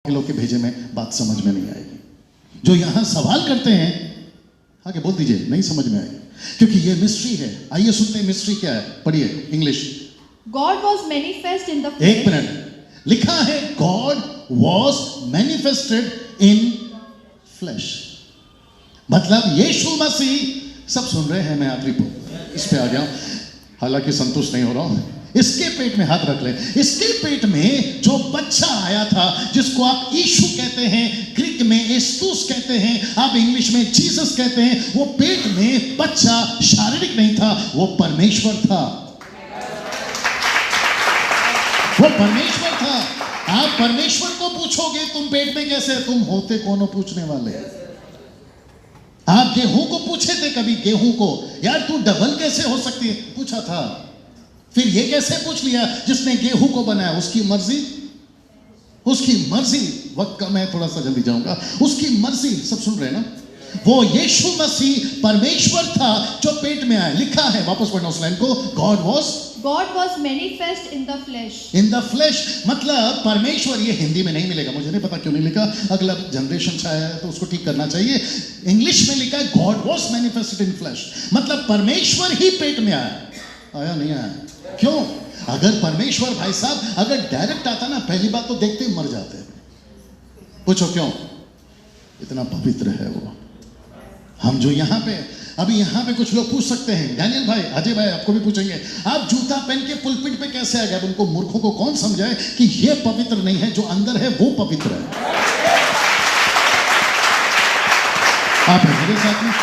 लोग के भेजे में बात समझ में नहीं आएगी। जो यहां सवाल करते हैं आगे बोल दीजिए, नहीं समझ में आएगी क्योंकि ये मिस्ट्री है। आइए सुनते हैं मिस्ट्री क्या है, पढ़िए English. God was manifest in the एक flesh. मिनट, लिखा है God was manifested in flash, मतलब यीशु मसीह। सब सुन रहे हैं, मैं आखिरी इस पे आ गया, हालांकि संतुष्ट नहीं हो रहा हूं। इसके पेट में हाथ रख ले। इसके पेट में जो बच्चा आया था, जिसको आप यीशु कहते हैं, ग्रीक में एस्तुस कहते हैं, आप इंग्लिश में जीसस कहते हैं, वो पेट में बच्चा शारीरिक नहीं था, वो परमेश्वर था। वो परमेश्वर था। आप परमेश्वर को पूछोगे तुम पेट में कैसे, तुम होते कौन हो पूछने वाले। आप गेहूं को पूछे थे कभी, गेहूं को, यार तू डबल कैसे हो सकती है, पूछा था। फिर ये कैसे पूछ लिया जिसने गेहूं को बनाया, उसकी मर्जी, उसकी मर्जी। वक्त कम है, थोड़ा सा जल्दी जाऊंगा। उसकी मर्जी, सब सुन रहे हैं ना। वो यीशु मसीह परमेश्वर था जो पेट में आया। लिखा है, वापस पढ़ना उस लाइन को, God was manifest in the flesh. in the flesh, मतलब परमेश्वर। ये हिंदी में नहीं मिलेगा, मुझे नहीं पता क्यों नहीं लिखा, अगला जनरेशन छाया है तो उसको ठीक करना चाहिए। इंग्लिश में लिखा है God was manifested in flesh, मतलब परमेश्वर ही पेट में आया नहीं आया। क्यों? अगर परमेश्वर भाई साहब अगर डायरेक्ट आता ना, पहली बात तो देखते ही मर जाते। पूछो क्यों? इतना पवित्र है वो। हम जो यहाँ पे, अभी यहाँ पे कुछ लोग पूछ सकते हैं, डैनियल भाई, अजय भाई, आपको भी पूछेंगे, आप जूता पहन के पुलपिट पे कैसे आ गए? उनको मूर्खों को कौन समझाए कि ये पवित्र नहीं है, जो अंदर है वो पवित्र है। आप हैं मेरे साथ में?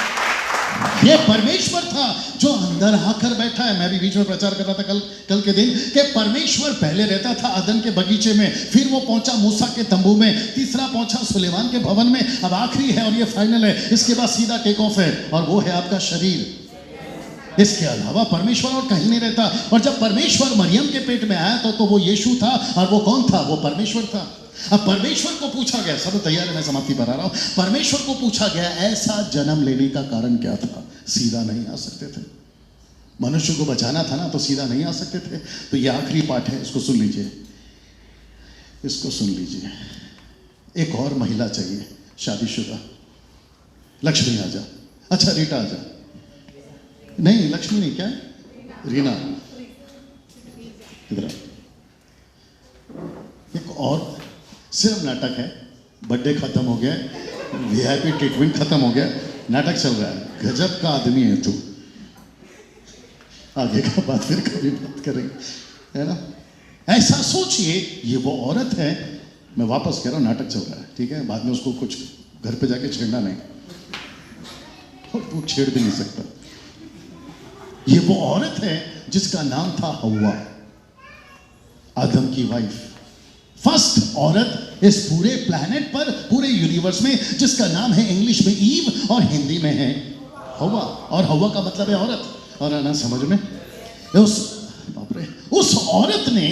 ये परमेश्वर था जो अंदर आकर बैठा है। मैं भी बीच में प्रचार कर रहा था कल के दिन कि परमेश्वर पहले रहता था अदन के बगीचे में, फिर वो पहुंचा मूसा के तंबू में, तीसरा पहुंचा सुलेमान के भवन में, अब आखिरी है और ये फाइनल है। इसके बाद सीधा टेक ऑफ है और वो है आपका शरीर। इसके अलावा परमेश्वर और कहीं नहीं रहता। और जब परमेश्वर मरियम के पेट में आया तो वो यीशु था, और वो कौन था? वो परमेश्वर था। अब परमेश्वर को पूछा गया, सब तैयार है, मैं समाप्ति पर आ रहा हूं। परमेश्वर को पूछा गया ऐसा जन्म लेने का कारण क्या था? सीधा नहीं आ सकते थे, मनुष्य को बचाना था ना, तो सीधा नहीं आ सकते थे। तो ये आखिरी पाठ है, इसको सुन लीजिए, इसको सुन लीजिए। एक और महिला चाहिए, शादीशुदा। लक्ष्मी आ जा, अच्छा रीटा आ जा, नहीं लक्ष्मी नहीं, क्या रीना, इधर। एक और सिर्फ नाटक है, बर्थडे खत्म हो गया, वीआईपी ट्रीटमेंट खत्म हो गया, नाटक चल रहा है। गजब का आदमी है तू। आगे का बात फिर कभी बात करेंगे, है ना। ऐसा सोचिए, ये वो औरत है, मैं वापस कह रहा हूँ, नाटक चल रहा है, ठीक है। बाद में उसको कुछ घर पे जाके छेड़ना नहीं, और तू छेड़ भी नहीं सकता। ये वो औरत है जिसका नाम था हव्वा, आदम की वाइफ। फर्स्ट औरत इस पूरे प्लैनेट पर, पूरे यूनिवर्स में, जिसका नाम है इंग्लिश में ईव और हिंदी में है हव्वा। और हव्वा का मतलब है औरत। और आना समझ में, उस औरत ने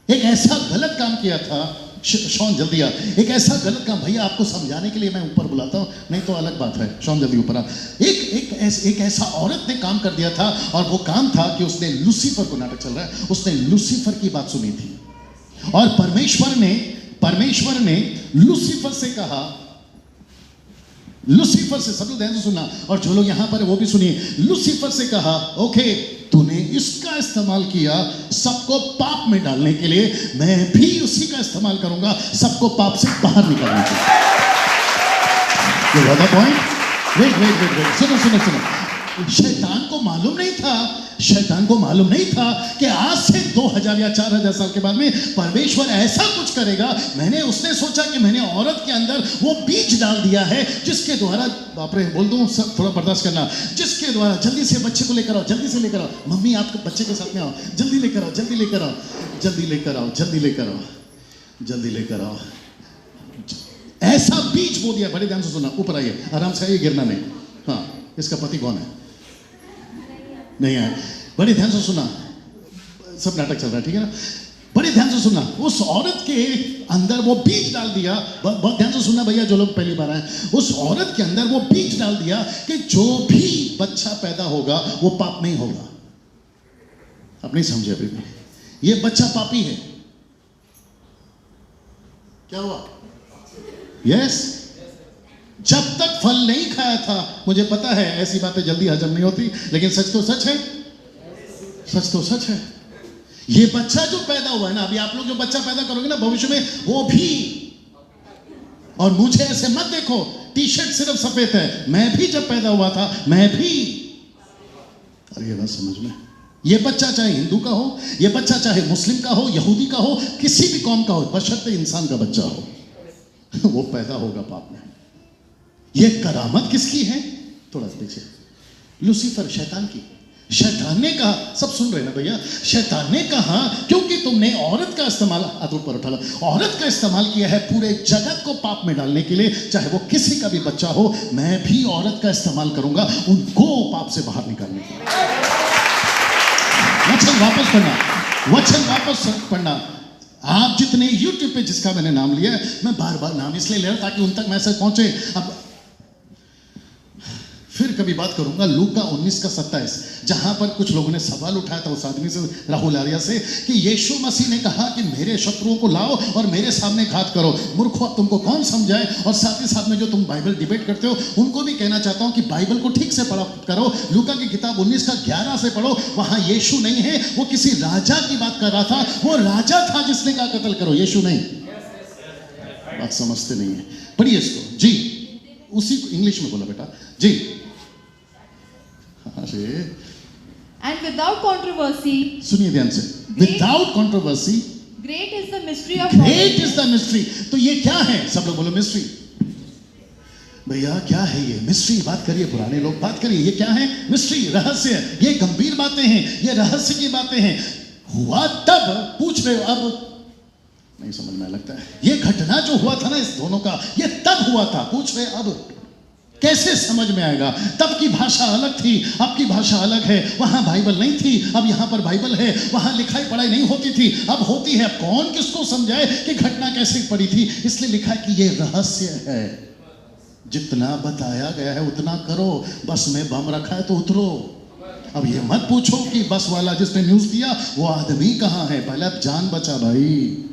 एक ऐसा गलत काम किया था। शॉन जल्दी आ, एक ऐसा गलत काम, भैया आपको समझाने के लिए मैं ऊपर बुलाता हूं, नहीं तो अलग बात है। शॉन जल्दी ऊपर आ। एक ऐसा औरत ने काम कर दिया था, और वो काम था कि उसने लूसीफर को, नाटक चल रहा है, उसने लूसीफर की बात सुनी थी। और परमेश्वर ने लूसीफर से कहा, लूसीफर से, सब लोग ध्यान से सुनना, और जो लोग यहां पर है वो भी सुनिए। लूसीफर से कहा, ओके तूने इसका इस्तेमाल किया सबको पाप में डालने के लिए, मैं भी उसी का इस्तेमाल करूंगा सबको पाप से बाहर निकालने के लिए। ये वाला पॉइंट, वेट, सुनो। शैतान को मालूम नहीं था कि आज से 2000 या 4000 साल के बाद में परमेश्वर ऐसा कुछ करेगा। उसने सोचा कि मैंने औरत के अंदर वो बीज डाल दिया है जिसके द्वारा, बाप रे बोल दूं, सब थोड़ा बर्दाश्त करना, जिसके द्वारा जल्दी से बच्चे को लेकर आओ, जल्दी से लेकर आओ, मम्मी आप बच्चे के साथ में आओ, जल्दी लेकर आओ, जल्दी लेकर आओ, जल्दी लेकर आओ, जल्दी लेकर आओ, जल्दी लेकर आओ। ऐसा बीज बो दिया। बड़े ध्यान से सुनना, ऊपर आइए, आराम से आइए, गिरना नहीं। हाँ, इसका पति कौन है? नहीं है। बड़े ध्यान से सुना, सब नाटक चल रहा है, ठीक है ना। बड़े ध्यान से सुनना, उस औरत के अंदर वो बीज डाल दिया। बहुत ध्यान से सुनना भैया, जो लोग पहली बार आए, उस औरत के अंदर वो बीज डाल दिया कि जो भी बच्चा पैदा होगा वो पाप नहीं होगा। आप नहीं समझे अभी भी, ये बच्चा पापी है। क्या हुआ? यस, जब तक फल नहीं खाया था, मुझे पता है ऐसी बातें जल्दी हजम नहीं होती, लेकिन सच तो सच है, सच तो सच है। ये बच्चा जो पैदा हुआ है ना, अभी आप लोग जो बच्चा पैदा करोगे ना भविष्य में, वो भी, और मुझे ऐसे मत देखो, टी शर्ट सिर्फ सफेद है, मैं भी जब पैदा हुआ था, मैं भी, अरे ये बात समझ में, ये बच्चा चाहे हिंदू का हो, ये बच्चा चाहे मुस्लिम का हो, यहूदी का हो, किसी भी कौम का हो, बशर्ते इंसान का बच्चा हो, वो पैदा होगा पाप में। ये करामत किसकी है? थोड़ा पीछे, लूसीफर, शैतान की। शैतान ने कहा, सब सुन रहे ना भैया, शैतान ने कहा क्योंकि तुमने औरत का इस्तेमाल, हाथ ऊपर उठा लो, औरत का इस्तेमाल किया है पूरे जगत को पाप में डालने के लिए, चाहे वो किसी का भी बच्चा हो, मैं भी औरत का इस्तेमाल करूंगा उनको पाप से बाहर निकालने के लिए। वचन वापस पढ़ना, वचन वापस पढ़ना। आप जितने यूट्यूब पे जिसका मैंने नाम लिया है, मैं बार बार नाम इसलिए ले रहा हूं ताकि उन तक मैसेज पहुंचे। अब फिर कभी बात करूंगा लूका 19:27, जहां पर कुछ लोगों ने सवाल उठाया था उस आदमी से, राहुल आर्या से, कि यीशु मसीह ने कहा कि मेरे शत्रुओं को लाओ और मेरे सामने घात करो। मूर्खों, अब तुमको कौन समझाए? और साथ ही साथ में जो तुम बाइबल डिबेट करते हो, उनको भी कहना चाहता हूं कि बाइबल को ठीक से पढ़ा करो। लूका की किताब 19:11 से पढ़ो, वहां यीशु नहीं है, वो किसी राजा की बात कर रहा था। वो राजा था जिसने कहा कत्ल करो, यीशु नहीं। बात समझते नहीं है, पढ़िए इसको जी, उसी को इंग्लिश में बोला बेटा जी। And without controversy, सुनिए ध्यान से, without controversy, great is the mystery of great is the mystery. तो ये क्या है? सब लोग बोलो मिस्ट्री। भैया क्या है ये मिस्ट्री? बात करिए, पुराने लोग बात करिए, ये क्या है? मिस्ट्री, रहस्य। ये गंभीर बातें हैं, ये रहस्य की बातें हैं। हुआ तब, पूछ रहे हो अब नहीं समझ में लगता है। ये घटना जो हुआ था ना इस दोनों का, ये तब हुआ था, पूछ रहे अब कैसे समझ में आएगा? तब की भाषा अलग थी, अब की भाषा अलग है। वहां बाइबल नहीं थी, अब यहां पर बाइबल है। वहां लिखाई पढ़ाई नहीं होती थी, अब होती है। अब कौन किसको समझाए कि घटना कैसे पड़ी थी? इसलिए लिखा है कि ये रहस्य है। जितना बताया गया है उतना करो। बस में बम रखा है तो उतरो। अब ये मत पूछो कि बस वाला जिसने न्यूज दिया वो आदमी कहां है, पहले अब जान बचा भाई।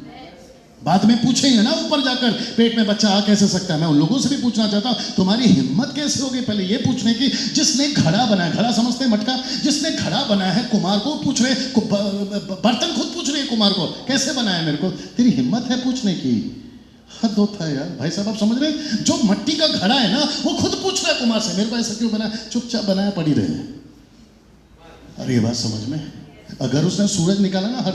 बाद में पूछेंगे ना ऊपर जाकर पेट में बच्चा आ कैसे सकता है। मैं उन लोगों से भी पूछना चाहता हूं, तुम्हारी हिम्मत कैसे होगी पहले ये पूछने की, जिसने घड़ा बनाया, घड़ा समझते हैं मटका, जिसने घड़ा बनाया है, कुमार को पूछ रहे, बर्तन खुद पूछ रहे कुमार को कैसे बनाया मेरे को, तेरी हिम्मत है पूछने की? हद होता है यार। भाई साहब आप समझ रहे, जो मट्टी का घड़ा है ना, वो खुद पूछ रहा है कुमार से, मेरे को ऐसा क्यों बनाया? चुपचाप बनाया, पड़ी रहे। अरे ये बात समझ में, अगर उसने सूरज निकाला ना, हर